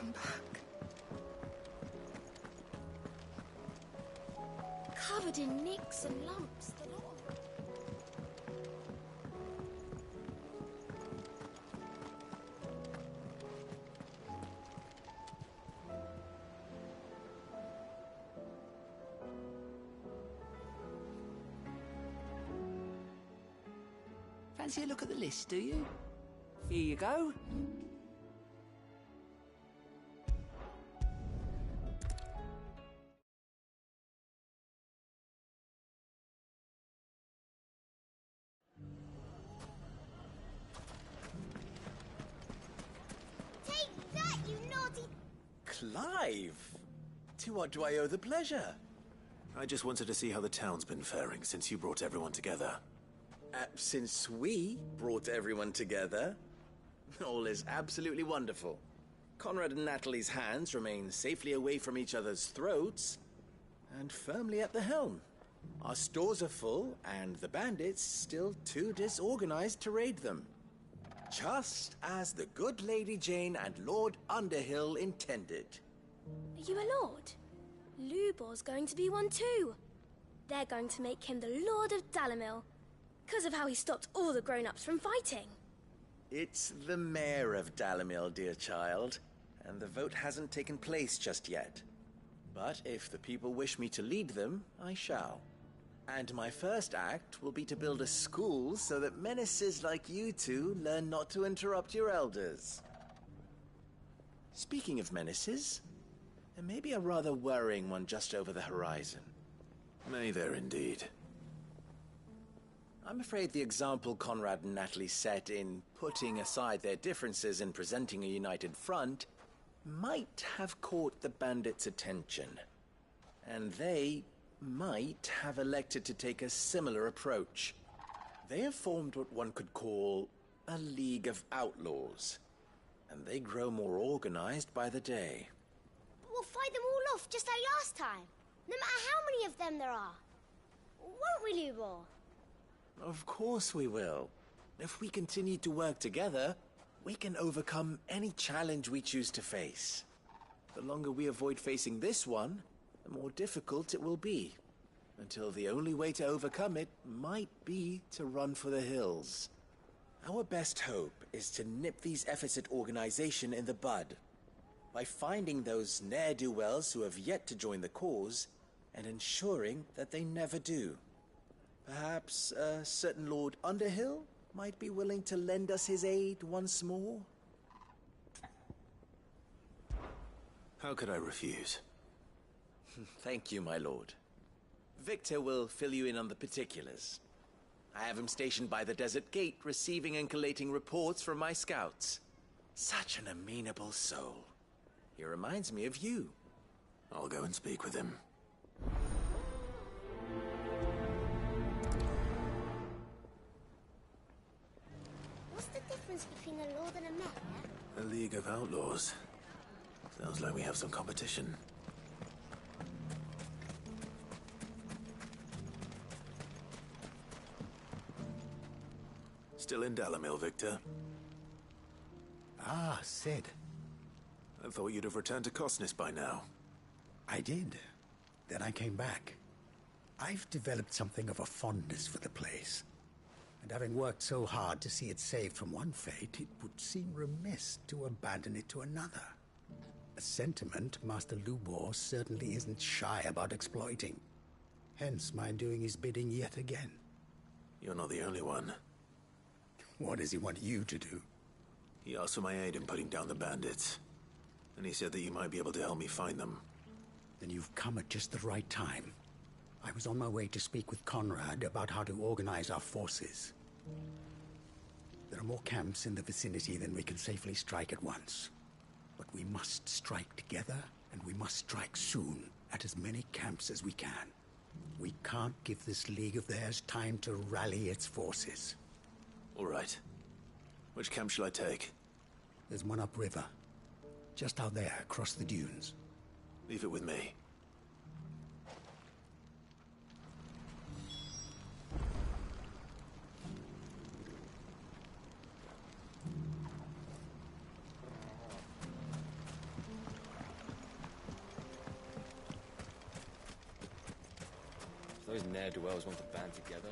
come back. Covered in nicks and lumps, the lot of them. Fancy a look at the list, do you? Here you go. Take that, you naughty... Clive! To what do I owe the pleasure? I just wanted to see how the town's been faring since you brought everyone together. Since we brought everyone together, all is absolutely wonderful. Conrad and Natalie's hands remain safely away from each other's throats and firmly at the helm. Our stores are full and the bandits still too disorganized to raid them. Just as the good Lady Jane and Lord Underhill intended. Are you a lord? Lubor's going to be one too. They're going to make him the Lord of Dalimil, because of how he stopped all the grown-ups from fighting. It's the mayor of Dalimil, dear child, and the vote hasn't taken place just yet. But if the people wish me to lead them, I shall. And my first act will be to build a school so that menaces like you two learn not to interrupt your elders. Speaking of menaces, there may be a rather worrying one just over the horizon. May there indeed. I'm afraid the example Conrad and Natalie set in putting aside their differences and presenting a united front might have caught the bandits' attention. And they might have elected to take a similar approach. They have formed what one could call a League of Outlaws, and they grow more organized by the day. But we'll fight them all off just like last time, no matter how many of them there are. Won't we, Lubor? Of course we will. If we continue to work together, we can overcome any challenge we choose to face. The longer we avoid facing this one, the more difficult it will be, until the only way to overcome it might be to run for the hills. Our best hope is to nip these efforts at organization in the bud, by finding those ne'er-do-wells who have yet to join the cause, and ensuring that they never do. Perhaps a certain Lord Underhill might be willing to lend us his aid once more? How could I refuse? Thank you, my lord. Victor will fill you in on the particulars. I have him stationed by the desert gate, receiving and collating reports from my scouts. Such an amenable soul. He reminds me of you. I'll go and speak with him. What's the difference between a lord and a mayor? A League of Outlaws. Sounds like we have some competition. Still in Dalimil, Victor? Ah, Sid. I thought you'd have returned to Cosnis by now. I did. Then I came back. I've developed something of a fondness for the place. And having worked so hard to see it saved from one fate, it would seem remiss to abandon it to another. A sentiment Master Lubor certainly isn't shy about exploiting. Hence my doing his bidding yet again. You're not the only one. What does he want you to do? He asked for my aid in putting down the bandits. And he said that you might be able to help me find them. Then you've come at just the right time. I was on my way to speak with Conrad about how to organize our forces. There are more camps in the vicinity than we can safely strike at once. But we must strike together, and we must strike soon at as many camps as we can. We can't give this league of theirs time to rally its forces. All right. Which camp shall I take? There's one upriver. Just out there, across the dunes. Leave it with me. Those ne'er-do-wells want to band together.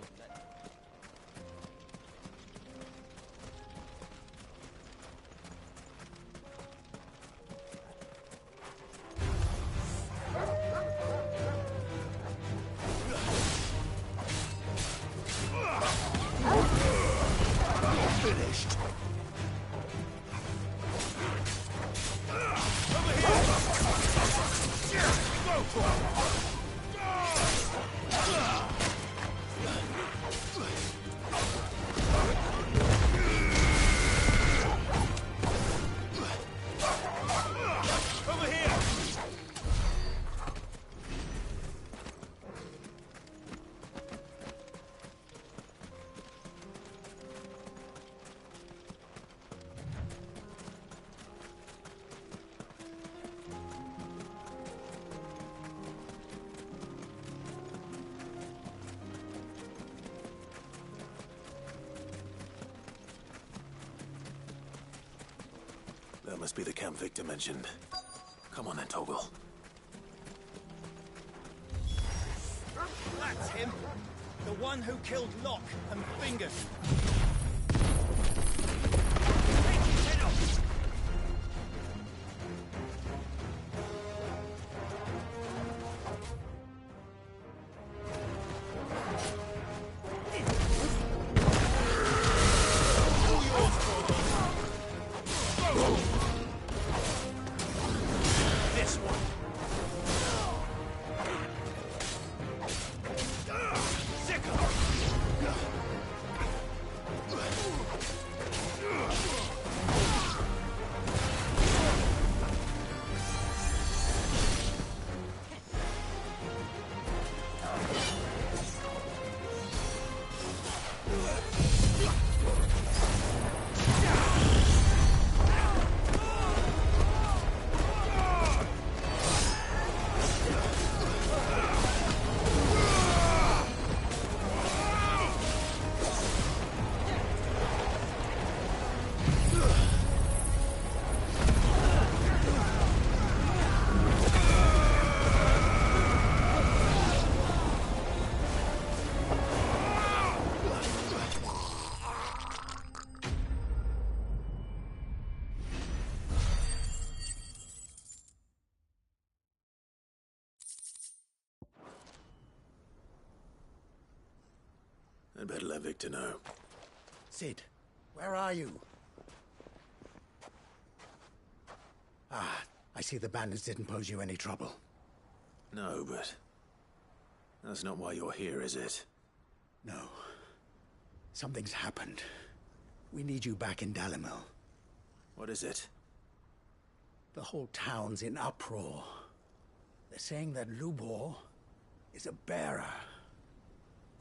Finished. That must be the camp Victor mentioned. Come on then, Toggle. That's him! The one who killed Locke and Fingers! Take his head off! I'd better let Victor know. Sid, where are you? Ah, I see the bandits didn't pose you any trouble. No, but... that's not why you're here, is it? No. Something's happened. We need you back in Dalimil. What is it? The whole town's in uproar. They're saying that Lubor is a bearer.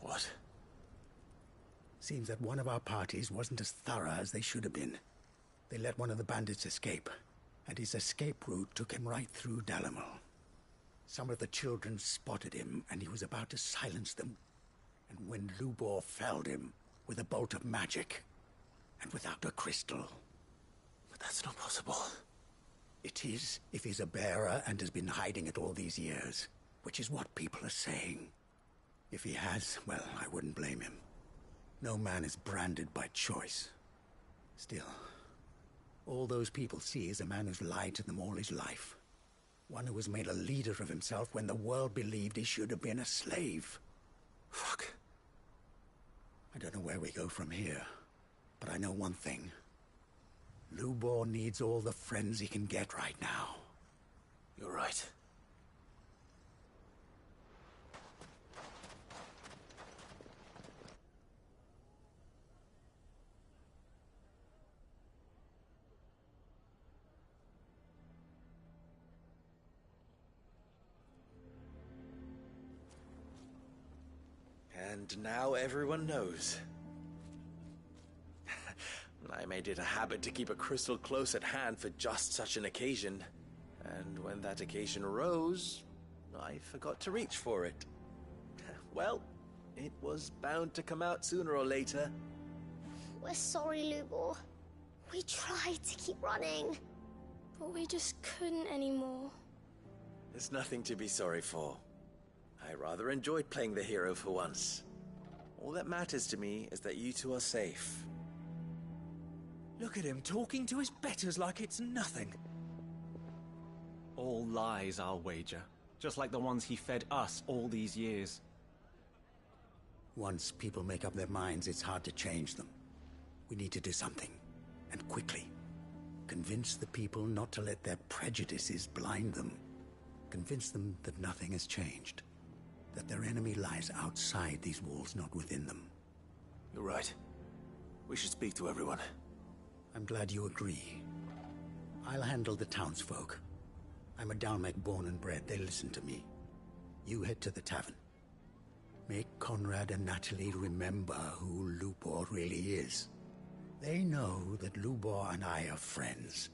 What? Seems that one of our parties wasn't as thorough as they should have been. They let one of the bandits escape, and his escape route took him right through Dalimil. Some of the children spotted him, and he was about to silence them. And when Lubor felled him with a bolt of magic, and without a crystal. But that's not possible. It is, if he's a bearer and has been hiding it all these years, which is what people are saying. If he has, well, I wouldn't blame him. No man is branded by choice. Still, all those people see is a man who's lied to them all his life. One who has made a leader of himself when the world believed he should have been a slave. Fuck. I don't know where we go from here, but I know one thing. Lubor needs all the friends he can get right now. You're right. And now everyone knows. I made it a habit to keep a crystal close at hand for just such an occasion. And when that occasion arose, I forgot to reach for it. Well, it was bound to come out sooner or later. We're sorry, Lubor. We tried to keep running, but we just couldn't anymore. There's nothing to be sorry for. I rather enjoyed playing the hero for once. All that matters to me is that you two are safe. Look at him talking to his betters like it's nothing. All lies, I'll wager. Just like the ones he fed us all these years. Once people make up their minds, it's hard to change them. We need to do something, and quickly. Convince the people not to let their prejudices blind them. Convince them that nothing has changed. That their enemy lies outside these walls, not within them. You're right. We should speak to everyone. I'm glad you agree. I'll handle the townsfolk. I'm a Dalmec born and bred. They listen to me. You head to the tavern. Make Conrad and Natalie remember who Lubor really is. They know that Lubor and I are friends.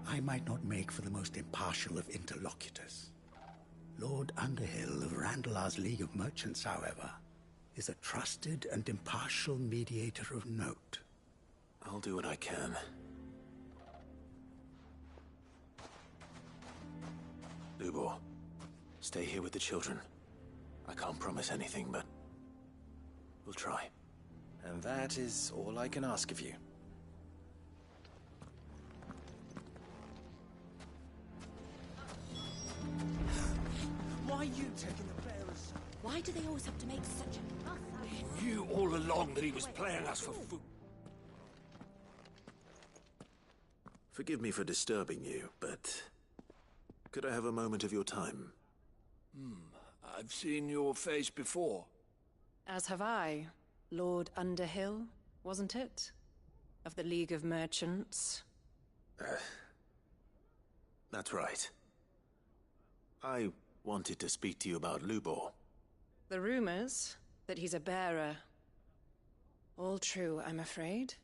I might not make for the most impartial of interlocutors. Lord Underhill of Randalar's League of Merchants, however, is a trusted and impartial mediator of note. I'll do what I can. Lubor, stay here with the children. I can't promise anything, but we'll try. And that is all I can ask of you. Why are you taking the bearers? Why do they always have to make such a fuss? He knew all along that he was playing us for food. Forgive me for disturbing you, but could I have a moment of your time? I've seen your face before. As have I. Lord Underhill, wasn't it? Of the League of Merchants. That's right. I wanted to speak to you about Lubor. The rumors that he's a bearer. All true, I'm afraid.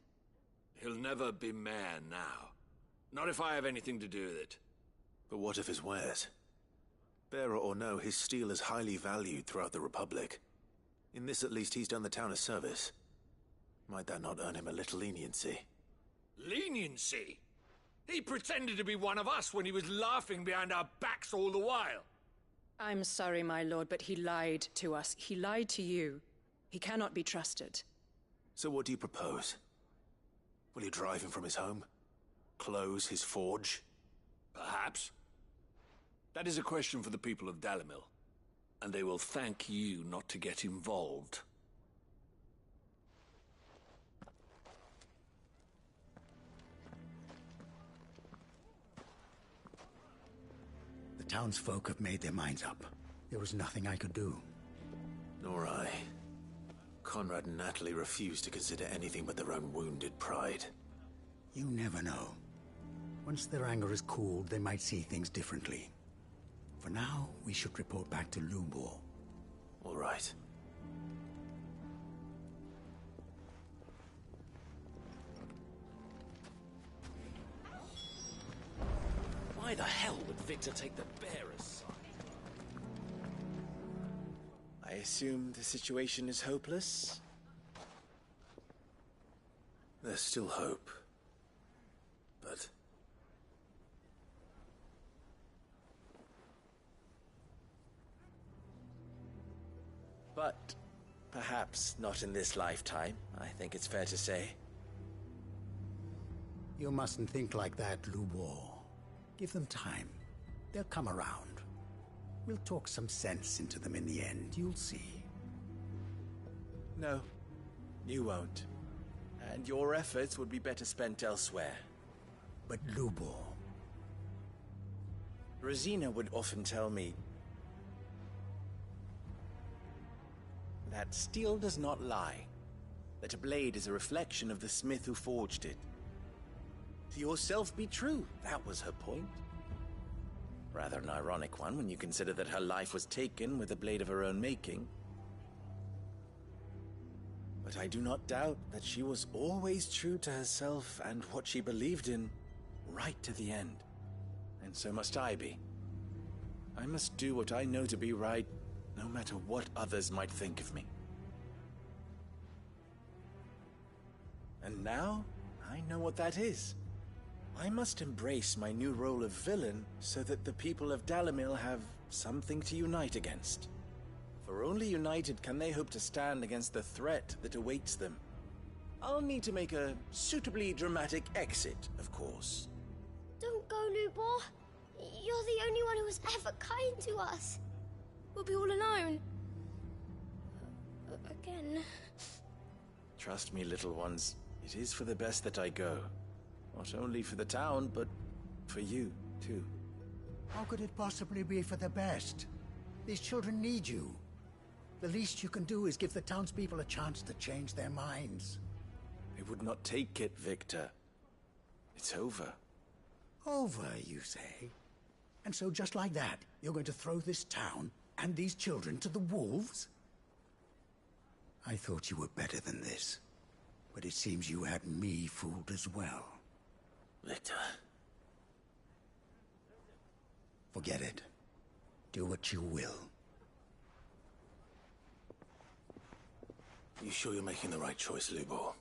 He'll never be mayor now. Not if I have anything to do with it. But what of his wares? Bearer or no, his steel is highly valued throughout the Republic. In this, at least, he's done the town a service. Might that not earn him a little leniency? Leniency? He pretended to be one of us when he was laughing behind our backs all the while. I'm sorry, my lord, but he lied to us. He lied to you. He cannot be trusted. So what do you propose? Will you drive him from his home? Close his forge? Perhaps. That is a question for the people of Dalimil. And they will thank you not to get involved. The townsfolk have made their minds up. There was nothing I could do. Nor I. Conrad and Natalie refuse to consider anything but their own wounded pride. You never know. Once their anger is cooled, they might see things differently. For now, we should report back to Lubor. All right. Why the hell would Victor take the bearer's side? I assume the situation is hopeless? There's still hope. But But perhaps not in this lifetime, I think it's fair to say. You mustn't think like that, Lubor. Give them time. They'll come around. We'll talk some sense into them in the end, you'll see. No, you won't. And your efforts would be better spent elsewhere. But Lubor... Rosina would often tell me that steel does not lie, that a blade is a reflection of the smith who forged it. To yourself be true, that was her point. Rather an ironic one when you consider that her life was taken with a blade of her own making. But I do not doubt that she was always true to herself and what she believed in, right to the end. And so must I be. I must do what I know to be right, no matter what others might think of me. And now, I know what that is. I must embrace my new role of villain so that the people of Dalimil have something to unite against. For only united can they hope to stand against the threat that awaits them. I'll need to make a suitably dramatic exit, of course. Don't go, Lubor. You're the only one who was ever kind to us. We'll be all alone. Again. Trust me, little ones. It is for the best that I go. Not only for the town, but for you, too. How could it possibly be for the best? These children need you. The least you can do is give the townspeople a chance to change their minds. They would not take it, Victor. It's over. Over, you say? And so just like that, you're going to throw this town and these children to the wolves? I thought you were better than this. But it seems you had me fooled as well. Victor. Forget it. Do what you will. You sure you're making the right choice, Lubor?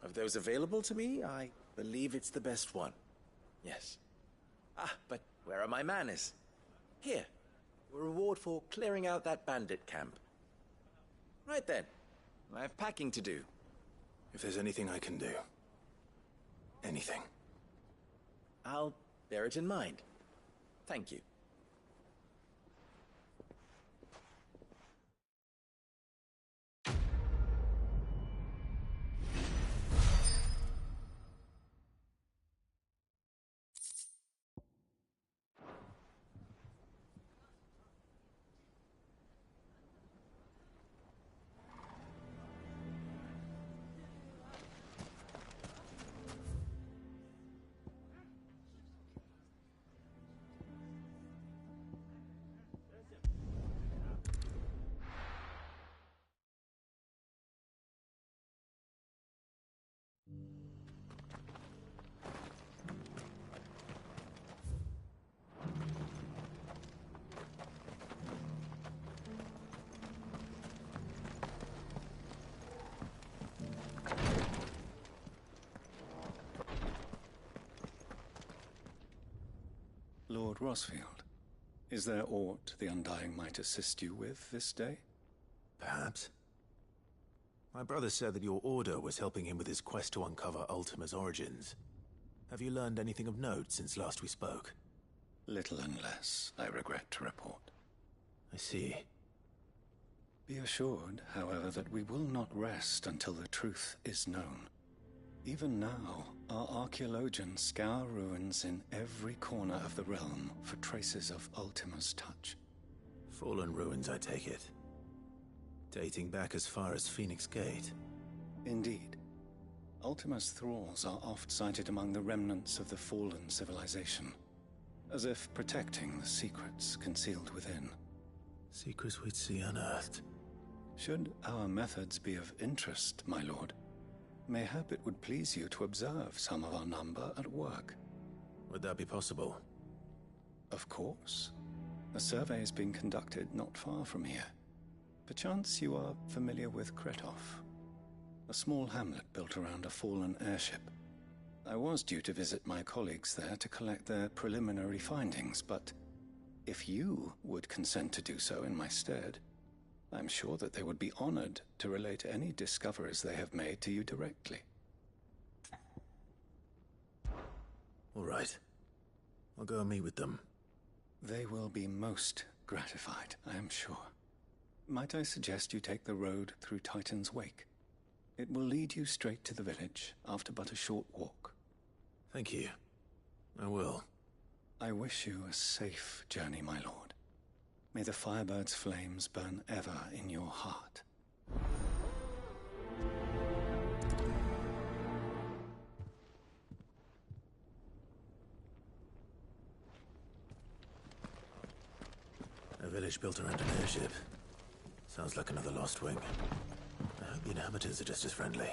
Of those available to me, I believe it's the best one. Yes. Ah, but where are my manners? Here. A reward for clearing out that bandit camp. Right then. I have packing to do. If there's anything I can do. Anything. I'll bear it in mind. Thank you. Lord Rosfield, is there aught the Undying might assist you with this day? Perhaps. My brother said that your order was helping him with his quest to uncover Ultima's origins. Have you learned anything of note since last we spoke? Little and less, I regret to report. I see. Be assured, however, that we will not rest until the truth is known. Even now, our archaeologians scour ruins in every corner of the realm for traces of Ultima's touch. Fallen ruins, I take it. Dating back as far as Phoenix Gate. Indeed. Ultima's thralls are oft sighted among the remnants of the fallen civilization, as if protecting the secrets concealed within. Secrets we'd see unearthed. Should our methods be of interest, my lord, mayhap it would please you to observe some of our number at work. Would that be possible? Of course. A survey is being conducted not far from here. Perchance you are familiar with Kretov, a small hamlet built around a fallen airship. I was due to visit my colleagues there to collect their preliminary findings, but if you would consent to do so in my stead, I'm sure that they would be honored to relate any discoveries they have made to you directly. All right. I'll go and meet with them. They will be most gratified, I am sure. Might I suggest you take the road through Titan's Wake? It will lead you straight to the village after but a short walk. Thank you. I will. I wish you a safe journey, my lord. May the Firebird's flames burn ever in your heart. A village built around an airship. Sounds like another Lost Wing. I hope the inhabitants are just as friendly.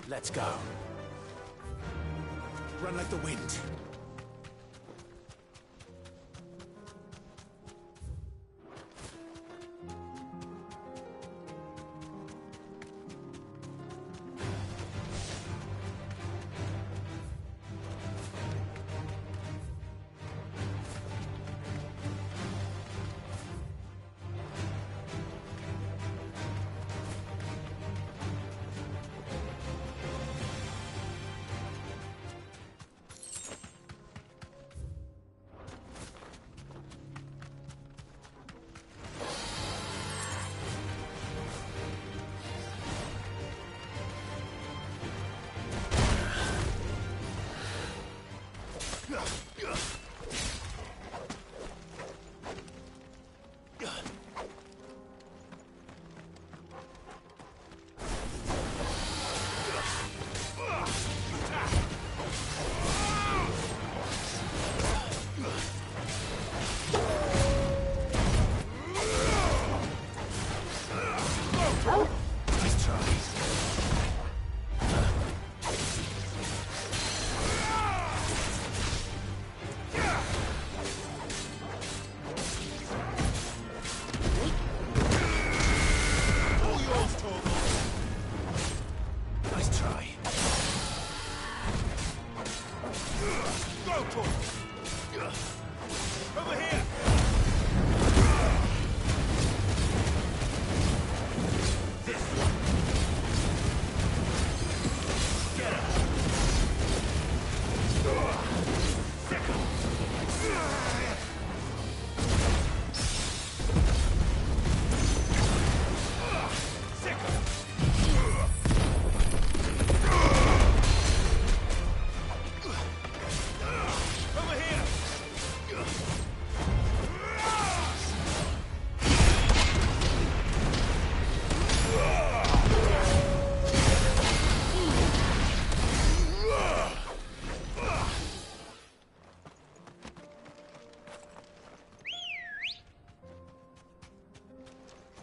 Let's go. Run like the wind.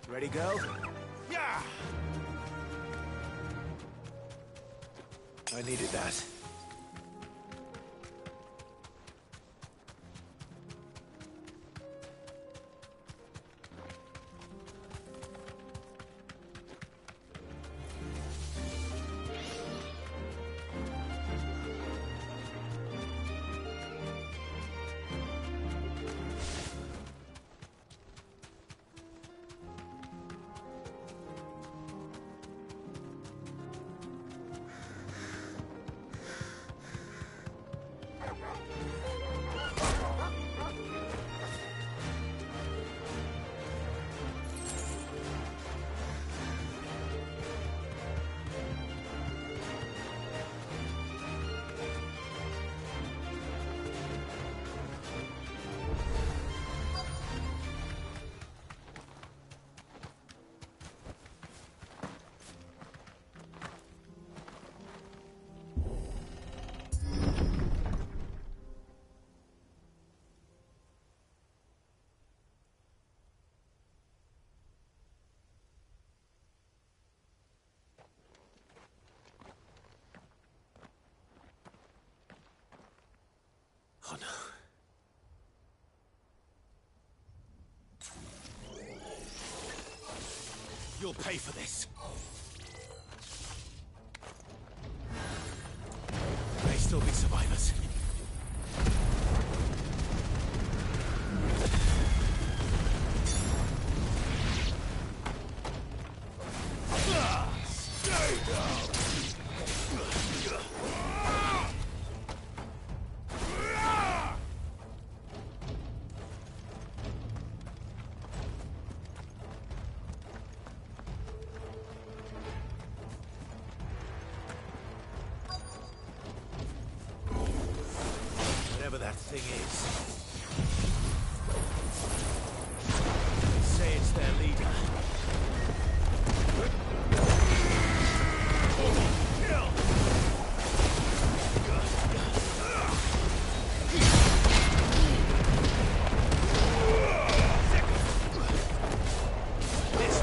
Ready, go? Yeah! I needed that. Oh no. You'll pay for this. May still be survivors. Stay down! Whatever that thing is. They say it's their leader. Kill! This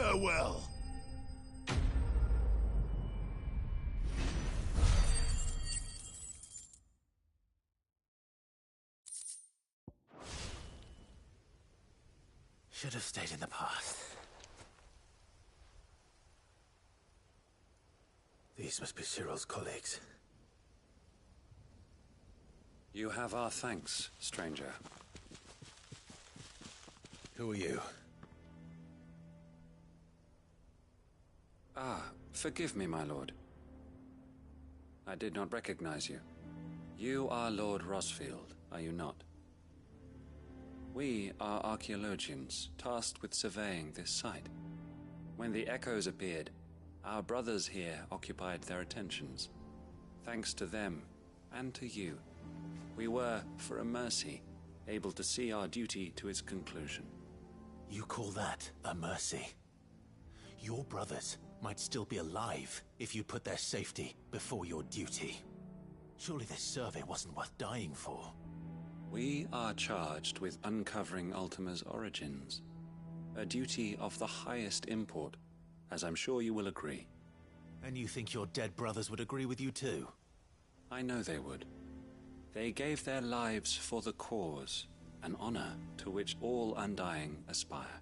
Farewell. Should have stayed in the past. These must be Cyril's colleagues. You have our thanks, stranger. Who are you? Ah, forgive me, my lord. I did not recognize you. You are Lord Rosfield, are you not? We are archaeologians, tasked with surveying this site. When the echoes appeared, our brothers here occupied their attentions. Thanks to them, and to you, we were, for a mercy, able to see our duty to its conclusion. You call that a mercy? Your brothers might still be alive if you put their safety before your duty. Surely this survey wasn't worth dying for. We are charged with uncovering Ultima's origins. A duty of the highest import, as I'm sure you will agree. And you think your dead brothers would agree with you too? I know they would. They gave their lives for the cause, an honor to which all Undying aspire.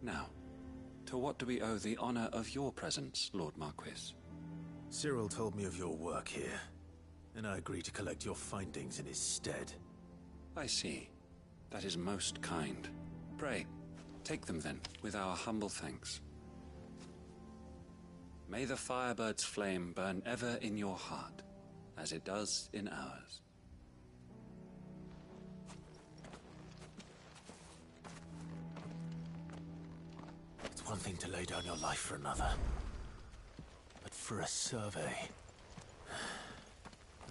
Now, to what do we owe the honor of your presence, Lord Marquis? Cyril told me of your work here, and I agreed to collect your findings in his stead. I see. That is most kind. Pray, take them then, with our humble thanks. May the Firebird's flame burn ever in your heart, as it does in ours. It's one thing to lay down your life for another, but for a survey...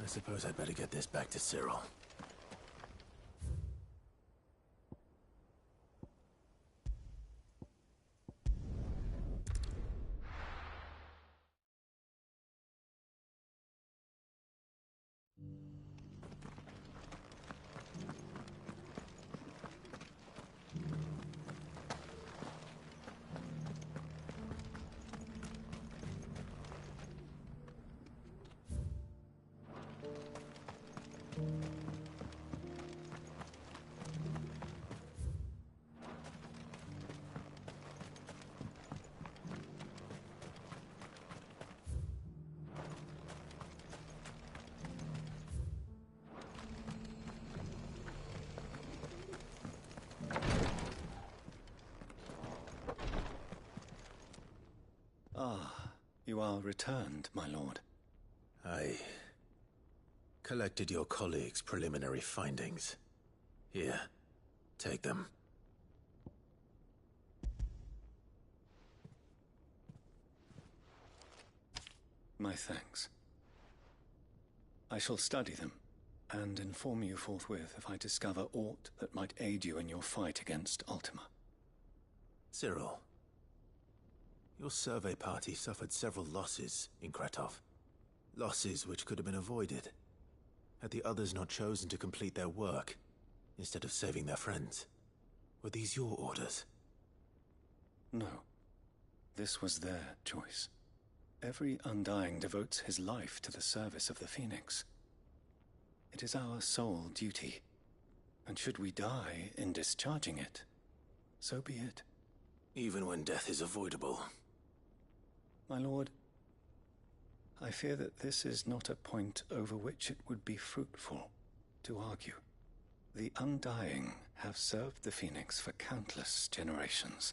I suppose I'd better get this back to Cyril. Ah, you are returned, my lord. I collected your colleagues' preliminary findings. Here, take them. My thanks. I shall study them, and inform you forthwith if I discover aught that might aid you in your fight against Ultima. Cyril, your survey party suffered several losses in Kretov. Losses which could have been avoided, had the others not chosen to complete their work, instead of saving their friends. Were these your orders? No. This was their choice. Every Undying devotes his life to the service of the Phoenix. It is our sole duty, and should we die in discharging it, so be it. Even when death is avoidable. My lord, I fear that this is not a point over which it would be fruitful to argue. The Undying have served the Phoenix for countless generations,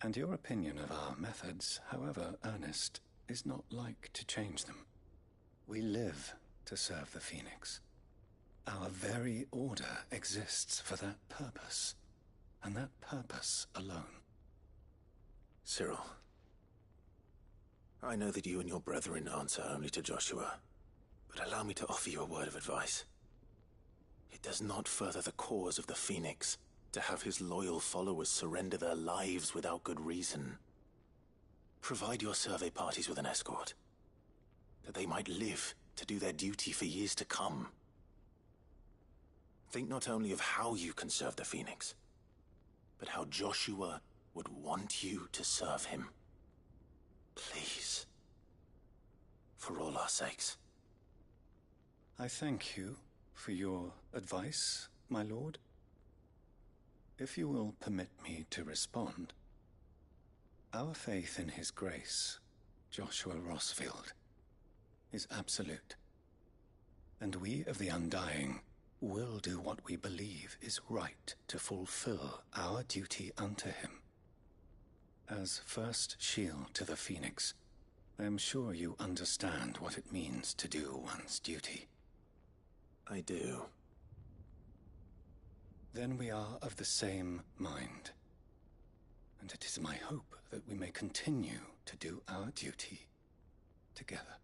and your opinion of our methods, however earnest, is not like to change them. We live to serve the Phoenix. Our very order exists for that purpose, and that purpose alone. Cyril, I know that you and your brethren answer only to Joshua, but allow me to offer you a word of advice. It does not further the cause of the Phoenix to have his loyal followers surrender their lives without good reason. Provide your survey parties with an escort, that they might live to do their duty for years to come. Think not only of how you can serve the Phoenix, but how Joshua would want you to serve him. Please. For all our sakes. I thank you for your advice, my lord. If you will permit me to respond, our faith in his grace, Joshua Rossfield, is absolute. And we of the Undying will do what we believe is right to fulfill our duty unto him. As first shield to the Phoenix, I am sure you understand what it means to do one's duty. I do. Then we are of the same mind. And it is my hope that we may continue to do our duty together.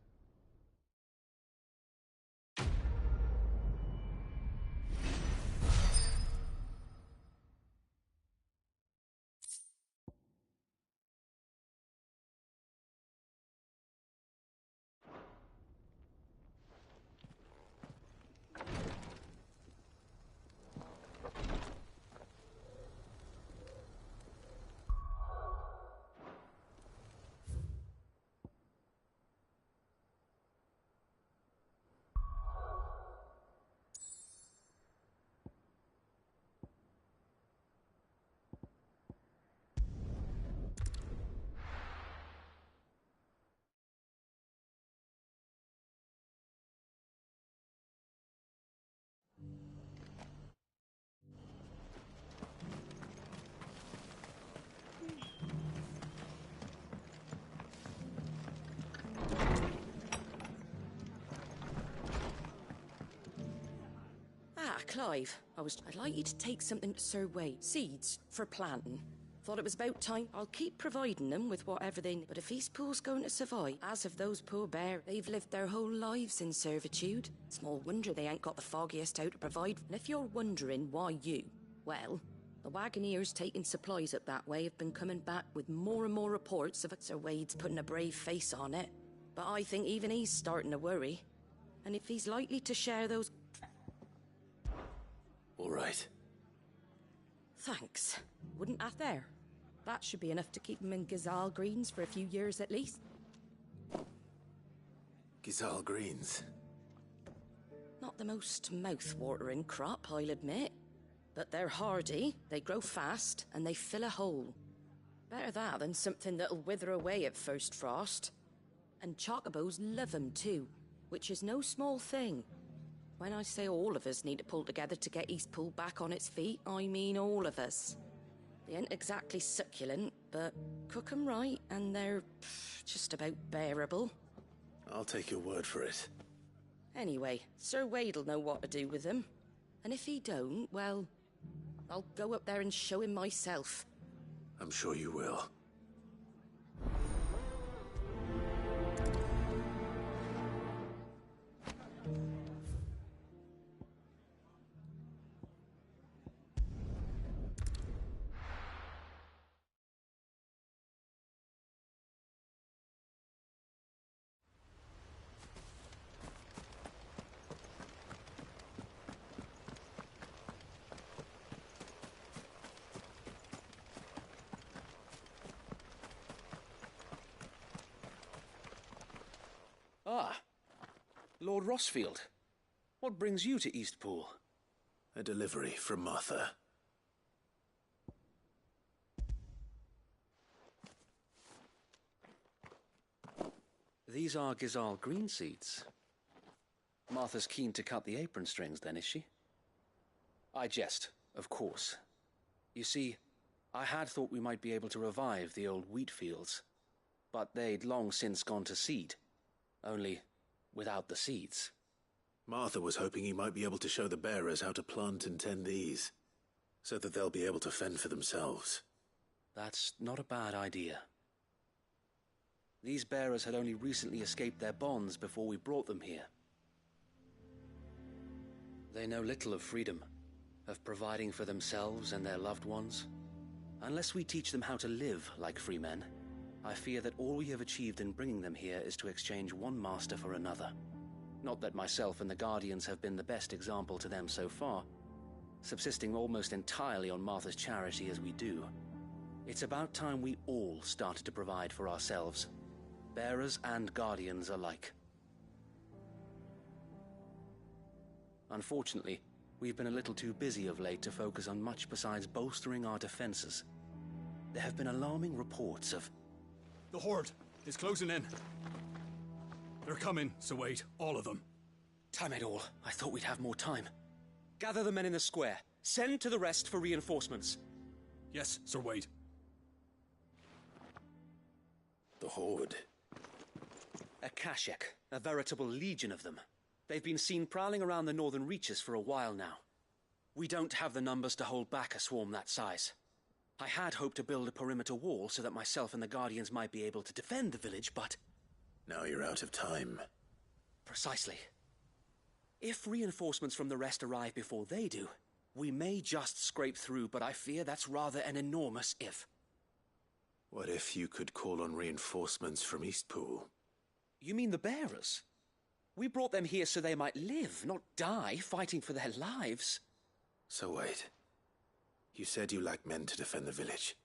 Clive, I'd like you to take something to Sir Wade. Seeds for planting. Thought it was about time. I'll keep providing them with whatever they need. But if Eastpool's going to survive, as of those poor bears, they've lived their whole lives in servitude. Small wonder they ain't got the foggiest how to provide. And if you're wondering why you, well, the Wagoneers taking supplies up that way have been coming back with more and more reports of it. Sir Wade's putting a brave face on it. But I think even he's starting to worry. And if he's likely to share those... All right. Thanks. Wouldn't that there? That should be enough to keep him in Gazal Greens for a few years at least. Gazal Greens? Not the most mouth-watering crop, I'll admit. But they're hardy, they grow fast, and they fill a hole. Better that than something that'll wither away at first frost. And chocobos love 'em too, which is no small thing. When I say all of us need to pull together to get Eastpool back on its feet, I mean all of us. They ain't exactly succulent, but cook 'em right and they're just about bearable. I'll take your word for it. Anyway, Sir Wade'll know what to do with them. And if he don't, well, I'll go up there and show him myself. I'm sure you will. Ah, Lord Rossfield. What brings you to Eastpool? A delivery from Martha. These are Gazal green seeds. Martha's keen to cut the apron strings, then, is she? I jest, of course. You see, I had thought we might be able to revive the old wheat fields, but they'd long since gone to seed. Only without the seeds. Martha was hoping he might be able to show the bearers how to plant and tend these, so that they'll be able to fend for themselves. That's not a bad idea. These bearers had only recently escaped their bonds before we brought them here. They know little of freedom, of providing for themselves and their loved ones. Unless we teach them how to live like free men, I fear that all we have achieved in bringing them here is to exchange one master for another. Not that myself and the Guardians have been the best example to them so far, subsisting almost entirely on Martha's charity as we do. It's about time we all started to provide for ourselves. Bearers and guardians alike. Unfortunately, we've been a little too busy of late to focus on much besides bolstering our defenses. There have been alarming reports of... The Horde is closing in. They're coming, so wait, all of them. Damn it all, I thought we'd have more time. Gather the men in the square. Send to the rest for reinforcements. Yes, Sir Wade. The Horde. A Kashek, a veritable legion of them. They've been seen prowling around the northern reaches for a while now. We don't have the numbers to hold back a swarm that size. I had hoped to build a perimeter wall so that myself and the Guardians might be able to defend the village, but... Now you're out of time. Precisely. If reinforcements from the rest arrive before they do, we may just scrape through, but I fear that's rather an enormous if. What if you could call on reinforcements from Eastpool? You mean the bearers? We brought them here so they might live, not die, fighting for their lives. So wait. You said you lack men to defend the village.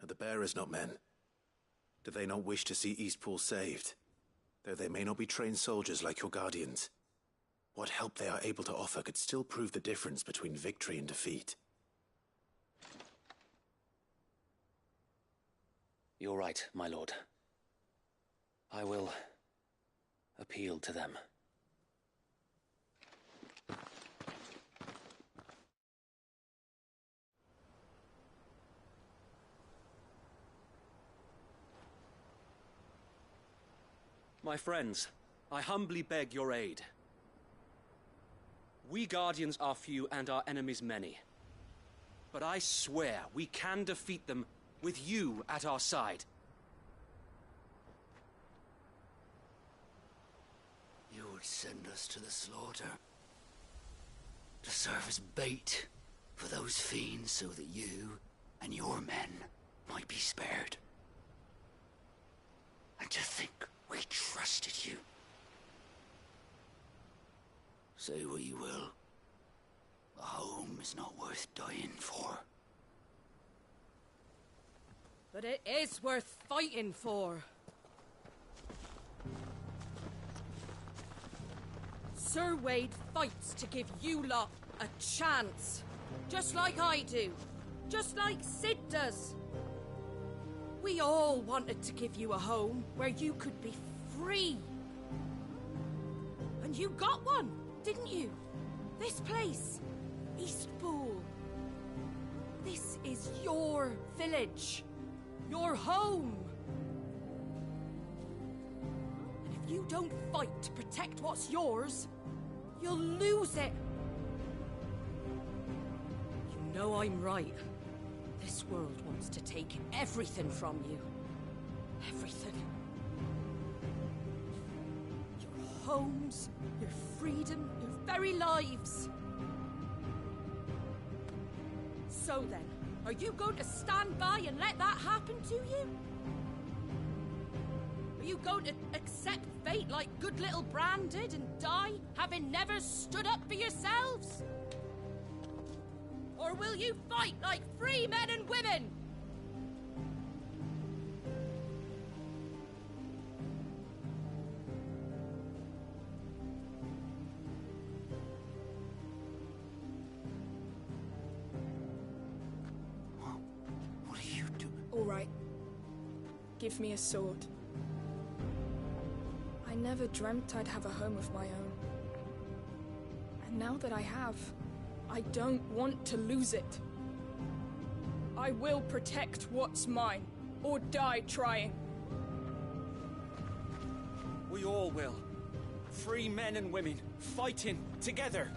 Are the bearers not men? Do they not wish to see Eastpool saved? Though they may not be trained soldiers like your guardians. What help they are able to offer could still prove the difference between victory and defeat. You're right, my lord. I will appeal to them. My friends, I humbly beg your aid. We Guardians are few and our enemies many. But I swear we can defeat them with you at our side. You would send us to the slaughter. To serve as bait for those fiends so that you and your men might be spared. And to think we trusted you. Say what you will. A home is not worth dying for. But it is worth fighting for. Sir Wade fights to give you lot a chance. Just like I do. Just like Sid does. We all wanted to give you a home where you could be free. And you got one, didn't you? This place, Eastpool. This is your village. Your home. And if you don't fight to protect what's yours, you'll lose it. You know I'm right. This world wants to take everything from you. Everything. Your homes, your freedom, your very lives. So then, are you going to stand by and let that happen to you? Are you going to accept fate like good little Bran did and die, having never stood up for yourselves? Or will you fight like free men and women? What are you doing? All right. Give me a sword. I never dreamt I'd have a home of my own. And now that I have, I don't want to lose it. I will protect what's mine, or die trying. We all will. Free men and women, fighting together.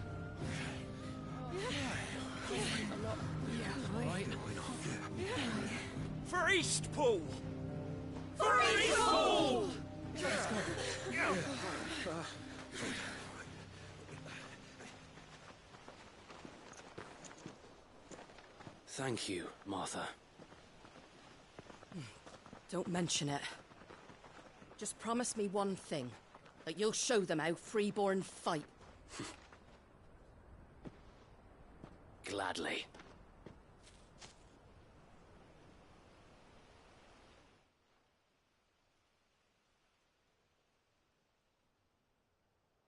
For Eastpool! For Eastpool! Thank you, Martha. Don't mention it. Just promise me one thing. That you'll show them how freeborn fight. Gladly.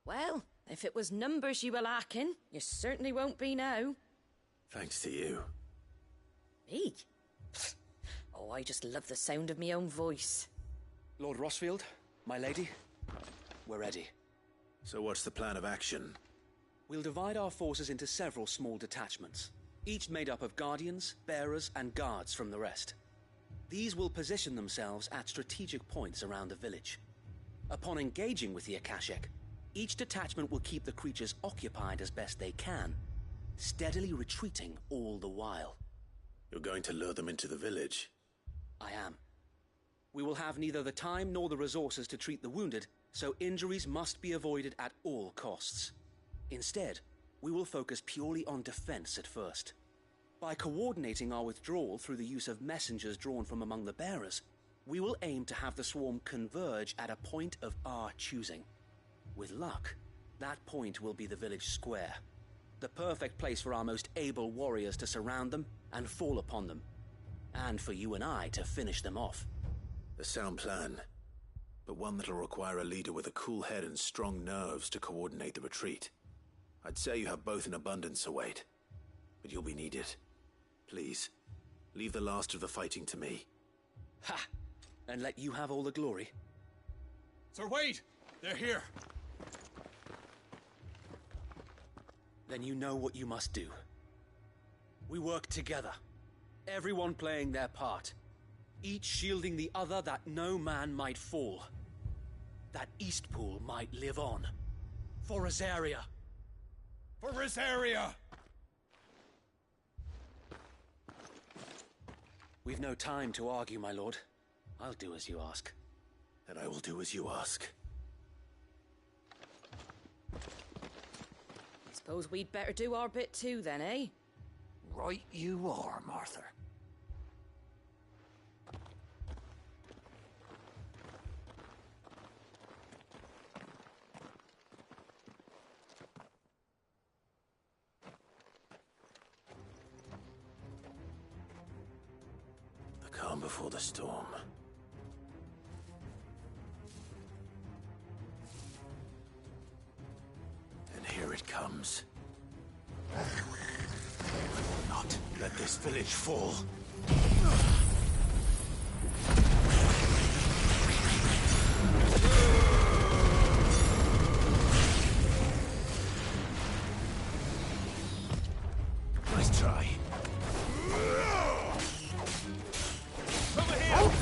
Well, if it was numbers you were lacking, you certainly won't be now. Thanks to you. Me? Oh, I just love the sound of my own voice. Lord Rosfield, my lady, we're ready. So what's the plan of action? We'll divide our forces into several small detachments, each made up of guardians, bearers, and guards from the rest. These will position themselves at strategic points around the village. Upon engaging with the Akashic, each detachment will keep the creatures occupied as best they can, steadily retreating all the while. You're going to lure them into the village? I am. We will have neither the time nor the resources to treat the wounded, so injuries must be avoided at all costs. Instead, we will focus purely on defense at first. By coordinating our withdrawal through the use of messengers drawn from among the bearers, we will aim to have the swarm converge at a point of our choosing. With luck, that point will be the village square, the perfect place for our most able warriors to surround them and fall upon them, and for you and I to finish them off. A sound plan, but one that'll require a leader with a cool head and strong nerves to coordinate the retreat. I'd say you have both in abundance, Await, but you'll be needed. Please, leave the last of the fighting to me. Ha! And let you have all the glory. Sir Wade! They're here! Then you know what you must do. We work together, everyone playing their part, each shielding the other that no man might fall, that Eastpool might live on. For Rosaria! For Rosaria! We've no time to argue, my lord. I'll do as you ask. And I will do as you ask. Suppose we'd better do our bit too then, eh? Right you are, Martha. The calm before the storm. And here it comes. I will not let this village fall. Nice try. Over here!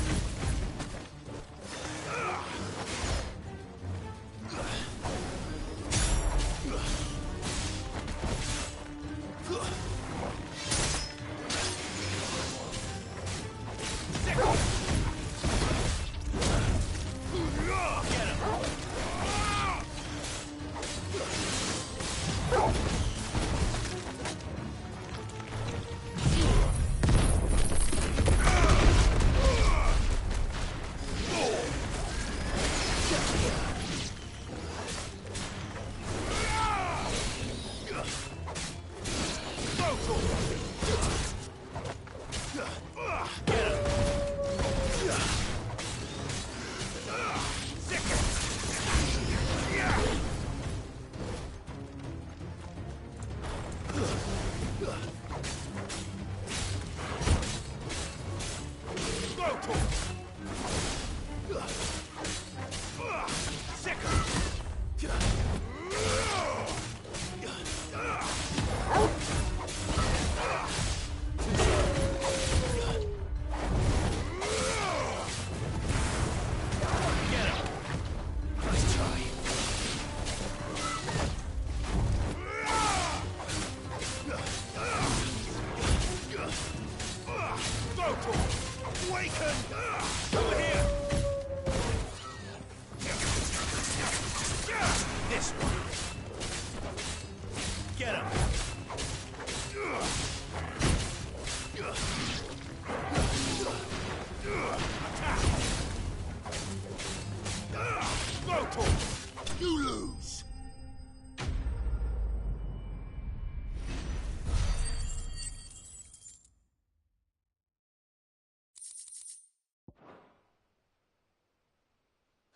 You lose!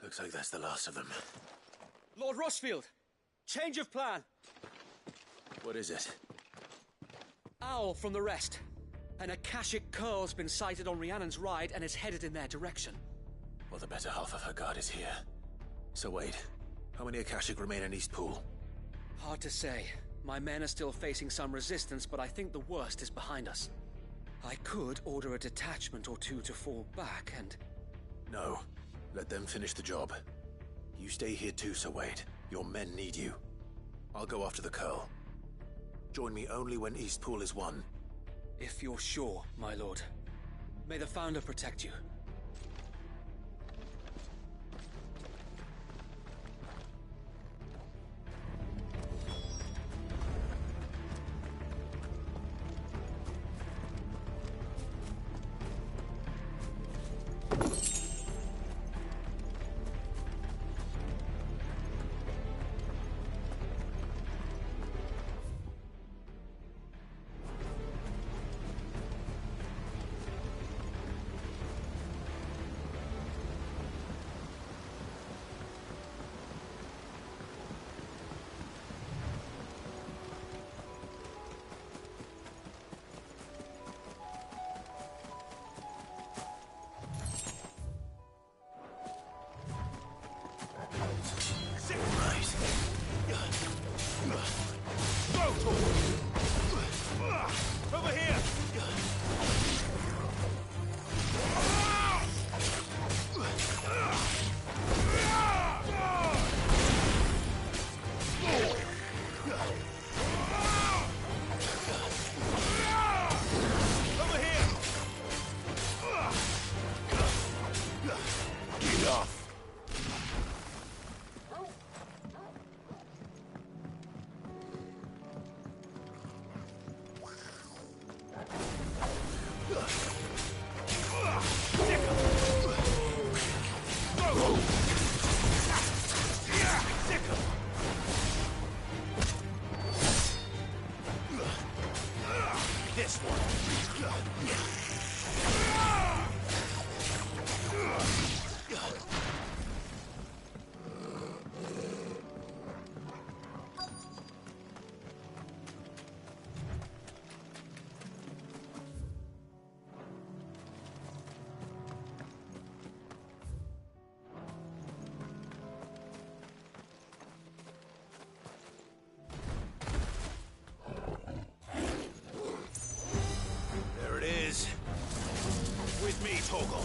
Looks like that's the last of them. Lord Rosfield! Change of plan! What is it? Owl from the rest. An Akashic curl's been sighted on Rhiannon's ride and is headed in their direction. Well, the better half of her guard is here. So wait, how many Akashic remain in East Pool? Hard to say. My men are still facing some resistance, but I think the worst is behind us. I could order a detachment or two to fall back and... No. Let them finish the job. You stay here too, Sir Wade. Your men need you. I'll go after the Curl. Join me only when East Pool is won. If you're sure, my lord. May the Founder protect you. Over here! With me, Torgal.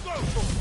Go for it!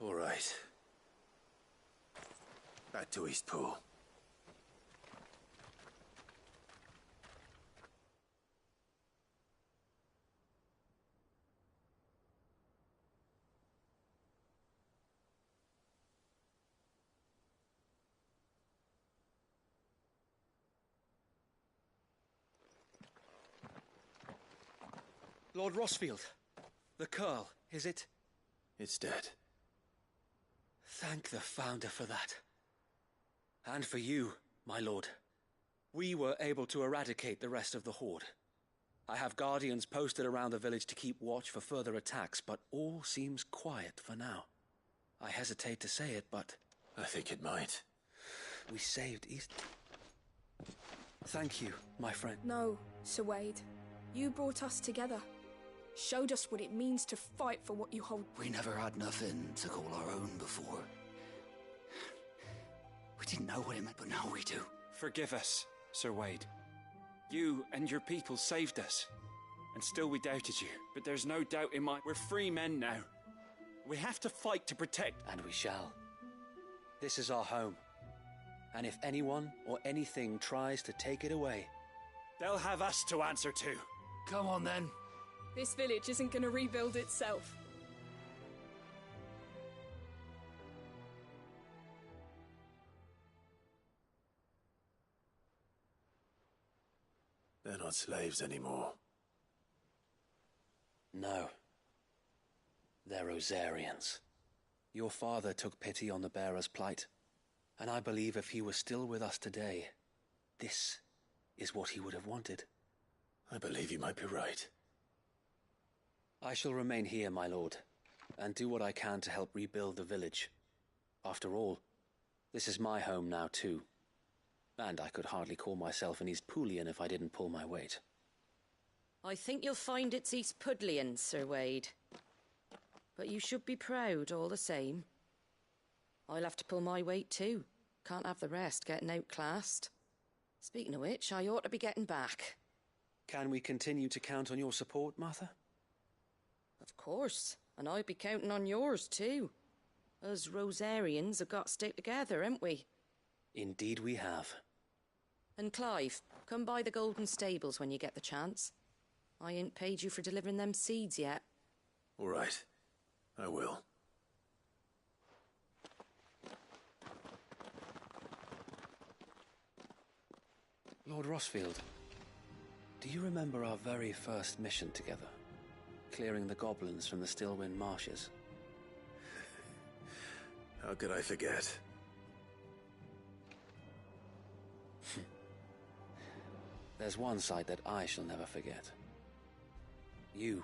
All right. Back to East Pool. Lord Rossfield, the Curl, is it? It's dead. Thank the Founder for that. And for you, my lord. We were able to eradicate the rest of the Horde. I have guardians posted around the village to keep watch for further attacks, but all seems quiet for now. I hesitate to say it, but... I think it might. We saved East... Thank you, my friend. No, Sir Wade. You brought us together. Showed us what it means to fight for what you hold. We never had nothing to call our own before. We didn't know what it meant, but now we do. Forgive us, Sir Wade. You and your people saved us. And still we doubted you. But there's no doubt in my... We're free men now. We have to fight to protect... And we shall. This is our home. And if anyone or anything tries to take it away... They'll have us to answer to. Come on, then. This village isn't gonna rebuild itself. They're not slaves anymore. No. They're Rosarians. Your father took pity on the bearer's plight, and I believe if he was still with us today, this is what he would have wanted. I believe you might be right. I shall remain here, my lord, and do what I can to help rebuild the village. After all, this is my home now too. And I could hardly call myself an East Poolian if I didn't pull my weight. I think you'll find it's East Pudlian, Sir Wade. But you should be proud all the same. I'll have to pull my weight too. Can't have the rest getting outclassed. Speaking of which, I ought to be getting back. Can we continue to count on your support, Martha? Of course, and I'll be counting on yours too. Us Rosarians have got to stick together, haven't we? Indeed we have. And Clive, come by the Golden Stables when you get the chance. I ain't paid you for delivering them seeds yet. All right. I will. Lord Rossfield, do you remember our very first mission together? Clearing the goblins from the Stillwind Marshes? How could I forget? There's one sight that I shall never forget. You,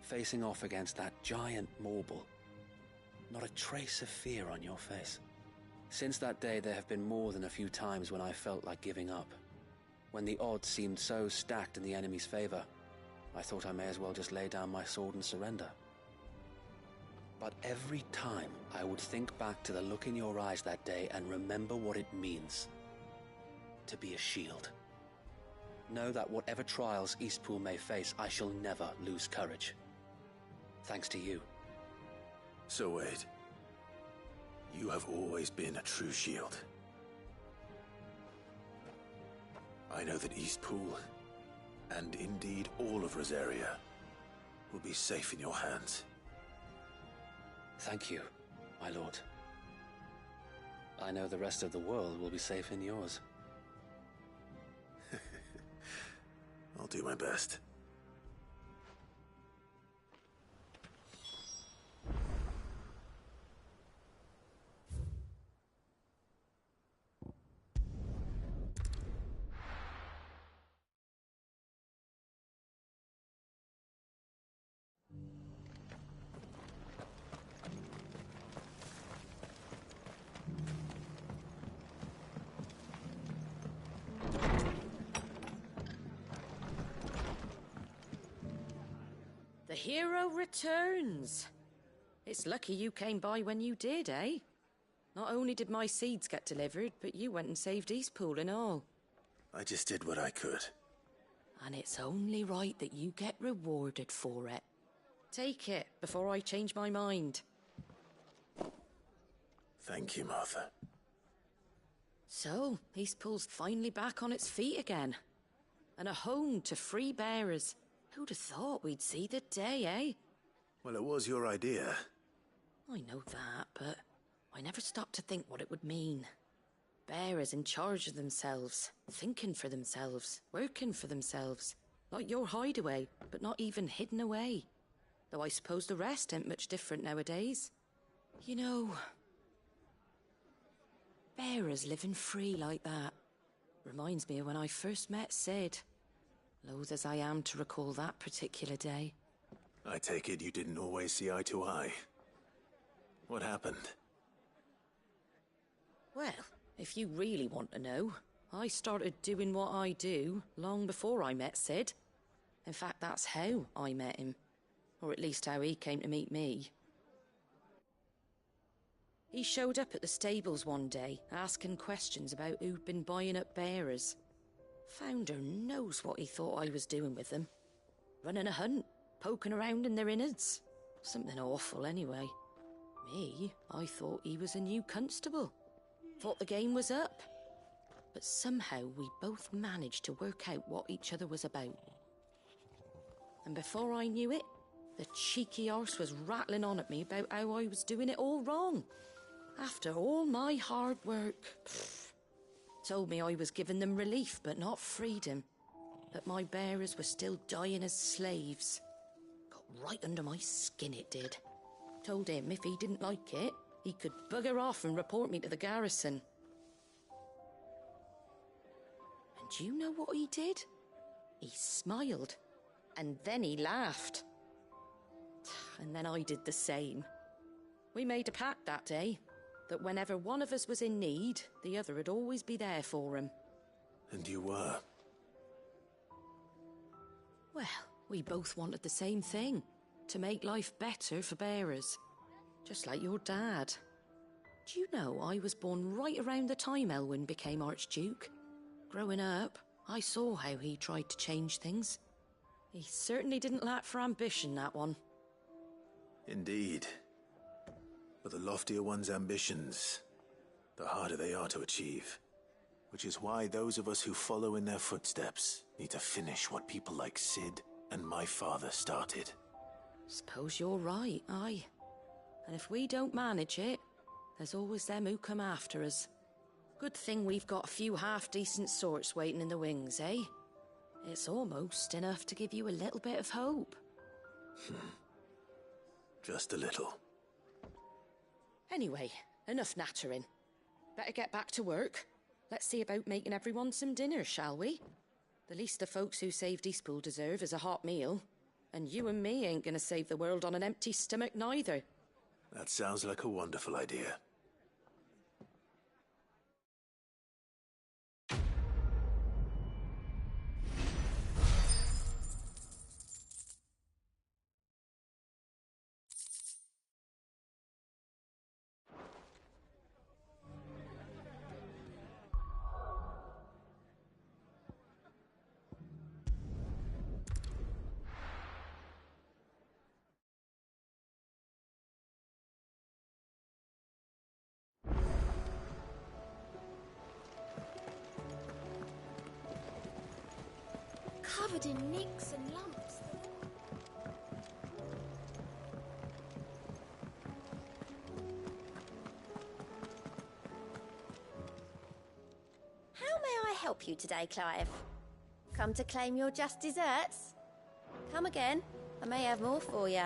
facing off against that giant Morble. Not a trace of fear on your face. Since that day, there have been more than a few times when I felt like giving up. When the odds seemed so stacked in the enemy's favor, I thought I may as well just lay down my sword and surrender. But every time, I would think back to the look in your eyes that day and remember what it means to be a shield. Know that whatever trials Eastpool may face, I shall never lose courage. Thanks to you. So Wade, you have always been a true shield. I know that Eastpool, and indeed all of Rosaria, will be safe in your hands. Thank you, my lord. I know the rest of the world will be safe in yours. I'll do my best. The hero returns. It's lucky you came by when you did, eh? Not only did my seeds get delivered, but you went and saved Eastpool and all. I just did what I could. And it's only right that you get rewarded for it. Take it before I change my mind. Thank you, Martha. So, Eastpool's finally back on its feet again. And a home to free bearers. Who'd have thought we'd see the day, eh? Well, it was your idea. I know that, but I never stopped to think what it would mean. Bearers in charge of themselves, thinking for themselves, working for themselves. Like your hideaway, but not even hidden away. Though I suppose the rest ain't much different nowadays. You know... Bearers living free like that. Reminds me of when I first met Sid. Loath as I am to recall that particular day. I take it you didn't always see eye to eye. What happened? Well, if you really want to know, I started doing what I do long before I met Sid. In fact, that's how I met him. Or at least how he came to meet me. He showed up at the stables one day, asking questions about who'd been buying up bearers. Founder knows what he thought I was doing with them. Running a hunt, poking around in their innards. Something awful anyway. Me, I thought he was a new constable. Thought the game was up. But somehow we both managed to work out what each other was about. And before I knew it, the cheeky arse was rattling on at me about how I was doing it all wrong. After all my hard work. Told me I was giving them relief, but not freedom. That my bearers were still dying as slaves. Got right under my skin, it did. Told him if he didn't like it, he could bugger off and report me to the garrison. And do you know what he did? He smiled. And then he laughed. And then I did the same. We made a pact that day, that whenever one of us was in need, the other would always be there for him. And you were? Well, we both wanted the same thing. To make life better for bearers. Just like your dad. Do you know I was born right around the time Elwyn became Archduke? Growing up, I saw how he tried to change things. He certainly didn't lack for ambition, that one. Indeed. But the loftier one's ambitions, the harder they are to achieve. Which is why those of us who follow in their footsteps need to finish what people like Sid and my father started. Suppose you're right, aye. And if we don't manage it, there's always them who come after us. Good thing we've got a few half-decent sorts waiting in the wings, eh? It's almost enough to give you a little bit of hope. Just a little. Anyway, enough nattering. Better get back to work. Let's see about making everyone some dinner, shall we? The least the folks who saved Eastpool deserve is a hot meal. And you and me ain't gonna save the world on an empty stomach neither. That sounds like a wonderful idea. Covered in nicks and lumps. How may I help you today, Clive? Come to claim your just desserts? Come again. I may have more for you.